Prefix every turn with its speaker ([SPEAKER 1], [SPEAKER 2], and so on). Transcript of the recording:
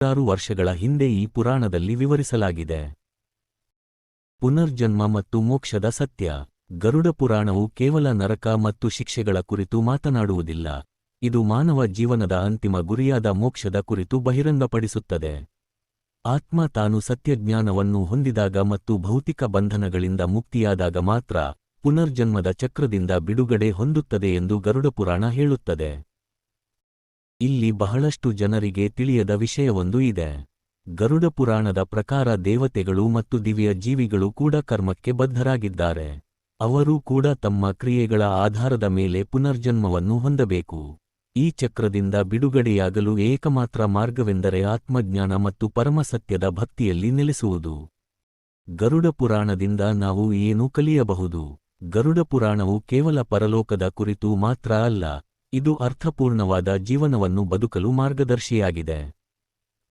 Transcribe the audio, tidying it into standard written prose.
[SPEAKER 1] 6 ವರ್ಷಗಳ ಹಿಂದೆ ಈ ಪುರಾಣದಲ್ಲಿ ವಿವರಿಸಲಾಗಿದೆ. ಪುನರ್ಜನ್ಮ ಮತ್ತು ಮೋಕ್ಷದ ಸತ್ಯ. ಗರುಡ ಪುರಾಣವು ಕೇವಲ ನರಕ ಮತ್ತು ಶಿಕ್ಷೆಗಳ ಕುರಿತು ಮಾತನಾಡುವುದಿಲ್ಲ. ಇದು ಮಾನವ ಜೀವನದ ಅಂತಿಮ ಗುರಿಯಾದ ಮೋಕ್ಷದ ಕುರಿತು ಬಹಿರಂಗಪಡಿಸುತ್ತದೆ. ಆತ್ಮ ತಾನು ಸತ್ಯಜ್ಞಾನವನ್ನು ಹೊಂದಿದಾಗ ಮತ್ತು ಭೌತಿಕ ಬಂಧನಗಳಿಂದ ಮುಕ್ತಿಯಾದಾಗ ಮಾತ್ರ ಪುನರ್ಜನ್ಮದ ಚಕ್ರದಿಂದ ಬಿಡುಗಡೆ ಹೊಂದುತ್ತದೆ ಎಂದು ಗರುಡಪುರಾಣ ಹೇಳುತ್ತದೆ. ಇಲ್ಲಿ ಬಹಳಷ್ಟು ಜನರಿಗೆ ತಿಳಿಯದ ವಿಷಯವೊಂದು ಇದೆ. ಗರುಡಪುರಾಣದ ಪ್ರಕಾರ ದೇವತೆಗಳು ಮತ್ತು ದಿವ್ಯ ಜೀವಿಗಳು ಕೂಡ ಕರ್ಮಕ್ಕೆ ಬದ್ಧರಾಗಿದ್ದಾರೆ. ಅವರೂ ಕೂಡ ತಮ್ಮ ಕ್ರಿಯೆಗಳ ಆಧಾರದ ಮೇಲೆ ಪುನರ್ಜನ್ಮವನ್ನು ಹೊಂದಬೇಕು. ಈ ಚಕ್ರದಿಂದ ಬಿಡುಗಡೆಯಾಗಲು ಏಕಮಾತ್ರ ಮಾರ್ಗವೆಂದರೆ ಆತ್ಮಜ್ಞಾನ ಮತ್ತು ಪರಮಸತ್ಯದ ಭಕ್ತಿಯಲ್ಲಿ ನೆಲೆಸುವುದು. ಗರುಡಪುರಾಣದಿಂದ ನಾವು ಏನು ಕಲಿಯಬಹುದು? ಗರುಡಪುರಾಣವು ಕೇವಲ ಪರಲೋಕದ ಕುರಿತು ಮಾತ್ರ ಅಲ್ಲ, ಇದು ಅರ್ಥಪೂರ್ಣವಾದ ಜೀವನವನ್ನು ಬದುಕಲು ಮಾರ್ಗದರ್ಶಿಯಾಗಿದೆ.